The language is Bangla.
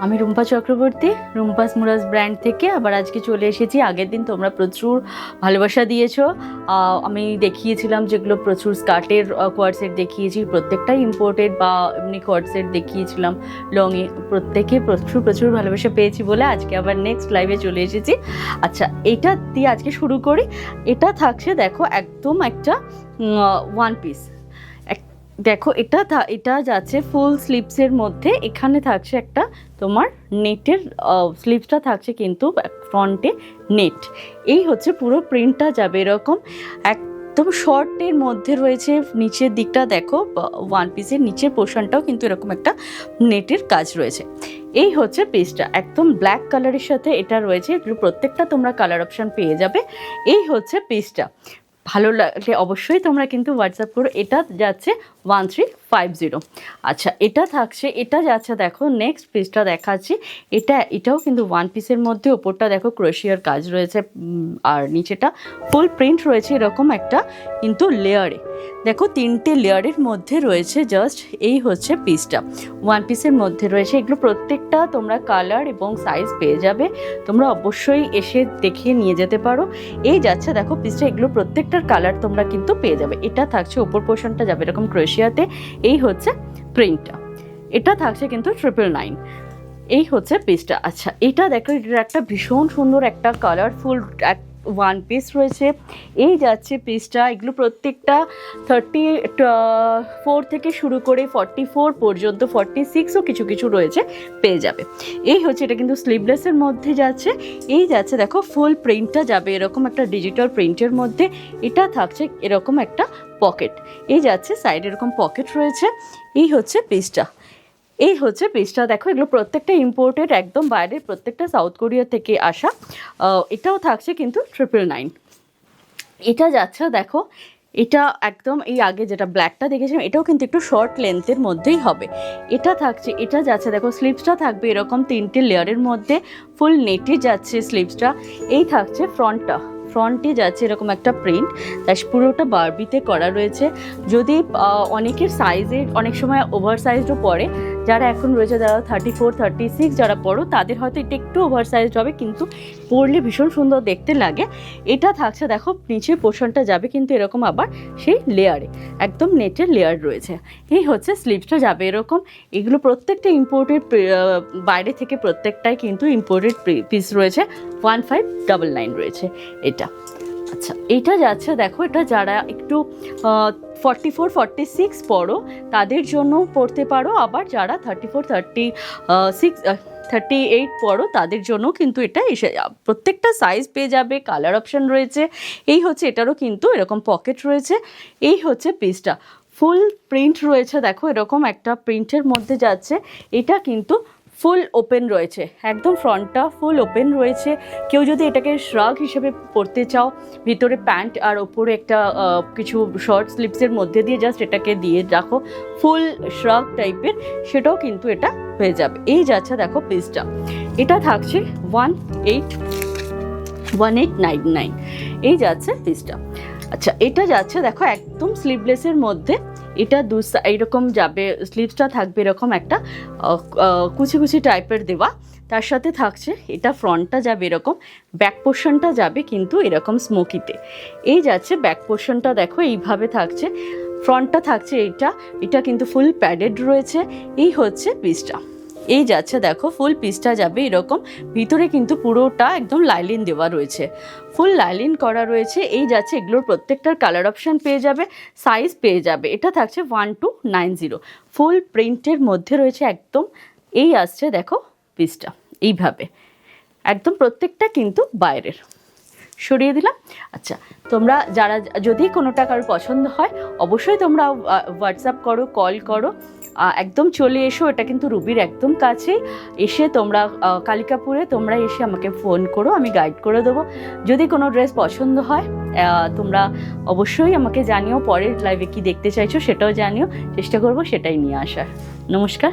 আমি রুম্পা চক্রবর্তী, রুম্পাস মুরাজ ব্র্যান্ড থেকে আবার আজকে চলে এসেছি। আগের দিন তোমরা প্রচুর ভালোবাসা দিয়েছো। আমি দেখিয়েছিলাম যেগুলো প্রচুর স্কার্টের কোয়ার্ড সেট দেখিয়েছি, প্রত্যেকটাই ইম্পোর্টেড বা এমনি কোয়ার্ড সেট দেখিয়েছিলাম লংয়ে। প্রত্যেকে প্রচুর ভালোবাসা পেয়েছি বলে আজকে আবার নেক্সট লাইভে চলে এসেছি। আচ্ছা, এটা দিয়ে আজকে শুরু করি। এটা থাকছে দেখো একদম একটা ওয়ান পিস। দেখো এটা যাচ্ছে ফুল স্লিভসের মধ্যে। এখানে থাকছে একটা তোমার নেটের স্লিভসটা থাকছে কিন্তু ফ্রন্টে নেট। এই হচ্ছে পুরো প্রিন্টটা যাবে এরকম একদম শর্টের মধ্যে রয়েছে। নিচের দিকটা দেখো ওয়ান পিসের নিচের পোর্শনটাও কিন্তু এরকম একটা নেটের কাজ রয়েছে। এই হচ্ছে পিসটা একদম ব্ল্যাক কালারের সাথে এটা রয়েছে। এগুলো প্রত্যেকটা তোমরা কালার অপশান পেয়ে যাবে। এই হচ্ছে পিসটা। ভালো লাগলে অবশ্যই তোমরা কিন্তু হোয়াটসঅ্যাপ করো। এটা যাচ্ছে 1350। আচ্ছা, এটা থাকছে, এটা যাচ্ছে দেখো নেক্সট পিসটা দেখাচ্ছি। এটাও কিন্তু ওয়ান পিসের মধ্যে। ওপরটা দেখো ক্রোশিয়ার কাজ রয়েছে আর নিচেটা ফুল প্রিন্ট রয়েছে এরকম একটা কিন্তু লেয়ারে। দেখো তিনটে লেয়ারের মধ্যে রয়েছে জাস্ট। এই হচ্ছে পিসটা ওয়ান পিসের মধ্যে রয়েছে। এগুলো প্রত্যেকটা তোমরা কালার এবং সাইজ পেয়ে যাবে। তোমরা অবশ্যই এসে দেখে নিয়ে যেতে পারো। এই যাচ্ছে দেখো পিসটা, এগুলো প্রত্যেকটার কালার তোমরা কিন্তু পেয়ে যাবে। এটা থাকছে ওপর পোর্শনটা যাবে এরকম ক্রোশিয়াতে। এই হচ্ছে প্রিন্টটা। এটা থাকছে কিন্তু 999। এই হচ্ছে পিসটা। আচ্ছা, এটা দেখো, এটা একটা ভীষণ সুন্দর একটা কালারফুল ওয়ান পিস রয়েছে। এই যাচ্ছে পিসটা। এগুলো প্রত্যেকটা 34 থেকে শুরু করে 44 পর্যন্ত, 46ও কিছু কিছু রয়েছে, পেয়ে যাবে। এই হচ্ছে, এটা কিন্তু স্লিভলেসের মধ্যে যাচ্ছে। এই যাচ্ছে দেখো ফুল প্রিন্টটা যাবে এরকম একটা ডিজিটাল প্রিন্টের মধ্যে। এটা থাকছে এরকম একটা পকেট। এই যাচ্ছে সাইডে এরকম পকেট রয়েছে। এই হচ্ছে পিসটা। এই হচ্ছে পিসটা। দেখো এগুলো প্রত্যেকটা ইম্পোর্টেড, একদম বাইরের, প্রত্যেকটা সাউথ কোরিয়া থেকে আসা। এটাও থাকছে কিন্তু 999। এটা যাচ্ছে দেখো, এটা একদম এই আগে যেটা ব্ল্যাকটা দেখেছিলাম এটাও কিন্তু একটু শর্ট লেন্থের মধ্যেই হবে। এটা থাকছে, এটা যাচ্ছে দেখো স্লিভসটা থাকবে এরকম তিনটে লেয়ারের মধ্যে, ফুল নেটে যাচ্ছে স্লিভসটা। এই থাকছে ফ্রন্টে যাচ্ছে এরকম একটা প্রিন্ট, তাই পুরোটা বারবিতে করা রয়েছে। যদি অনেকের সাইজের অনেক সময় ওভার সাইজও পড়ে, যারা এখন রয়েছে যারা 34, 36 যারা পড়ো, তাদের হয়তো এটা একটু ওভার সাইজড হবে, কিন্তু পরলে ভীষণ সুন্দর দেখতে লাগে। এটা থাকছে দেখো নিচের পোর্শনটা যাবে কিন্তু এরকম আবার সেই লেয়ারে, একদম নেটের লেয়ার রয়েছে। এই হচ্ছে স্লিভসটা যাবে এরকম। এগুলো প্রত্যেকটা ইম্পোর্টেড, বাইরে থেকে প্রত্যেকটাই কিন্তু ইম্পোর্টেড পিস রয়েছে। 1599 রয়েছে এটা। আচ্ছা, এটা যাচ্ছে দেখো, এটা যারা একটু 44, 46 পড়ো তাদের জন্য পড়তে পারো, আবার যারা 34, 36, 38 পড়ো তাদের জন্য কিন্তু এটা এসে প্রত্যেকটা সাইজ পেয়ে যাবে, কালার অপশান রয়েছে। এই হচ্ছে, এটারও কিন্তু এরকম পকেট রয়েছে। এই হচ্ছে পিসটা, ফুল প্রিন্ট রয়েছে দেখো এরকম একটা প্রিন্টের মধ্যে যাচ্ছে। এটা কিন্তু ফুল ওপেন রয়েছে, একদম ফ্রন্টটা ফুল ওপেন রয়েছে। কেউ যদি এটাকে শ্রাগ হিসেবে পরতে চাও, ভিতরে প্যান্ট আর ওপরে একটা কিছু শর্ট স্লিভসের মধ্যে দিয়ে জাস্ট এটাকে দিয়ে রাখো ফুল শ্রাগ টাইপের, সেটাও কিন্তু এটা হয়ে যাবে। এই যাচ্ছে দেখো পিসটা। এটা থাকছে 1899। এই যাচ্ছে পিসটা। আচ্ছা, এটা যাচ্ছে দেখো একদম স্লিভলেসের মধ্যে। এটা এইরকম যাবে, স্লিভসটা থাকবে এরকম একটা কুচি কুচি টাইপের দেওয়া। তার সাথে থাকছে এটা ফ্রন্টটা যাবে এরকম, ব্যাক পোর্শনটা যাবে কিন্তু এরকম স্মোকিতে। এই যাচ্ছে ব্যাক পোর্শনটা দেখো এইভাবে থাকছে। ফ্রন্টটা থাকছে এটা কিন্তু ফুল প্যাডেড রয়েছে। এই হচ্ছে পিসটা। এই যাচ্ছে দেখো ফুল পিসটা যাবে এরকম, ভিতরে কিন্তু পুরোটা একদম লাইলিন দেওয়া রয়েছে, ফুল লাইলিন করা রয়েছে। এই যাচ্ছে, এগুলোর প্রত্যেকটার কালার অপশান পেয়ে যাবে, সাইজ পেয়ে যাবে। এটা থাকছে 1290, ফুল প্রিন্টের মধ্যে রয়েছে একদম। এই আসছে দেখো পিসটা এইভাবে, একদম প্রত্যেকটা কিন্তু বাইরের। সরিয়ে দিলাম। আচ্ছা, তোমরা যারা, যদি কোনোটা কারোর পছন্দ হয় অবশ্যই তোমরা হোয়াটসঅ্যাপ করো, কল করো, একদম চলে এসো। এটা কিন্তু রুবির একদম কাছেই। এসে তোমরা কালিকাপুরে তোমরা এসে আমাকে ফোন করো, আমি গাইড করে দেবো। যদি কোনো ড্রেস পছন্দ হয় তোমরা অবশ্যই আমাকে জানিও। পরের লাইভে কি দেখতে চাইছো সেটাও জানিও, চেষ্টা করবো সেটাই নিয়ে আসার। নমস্কার।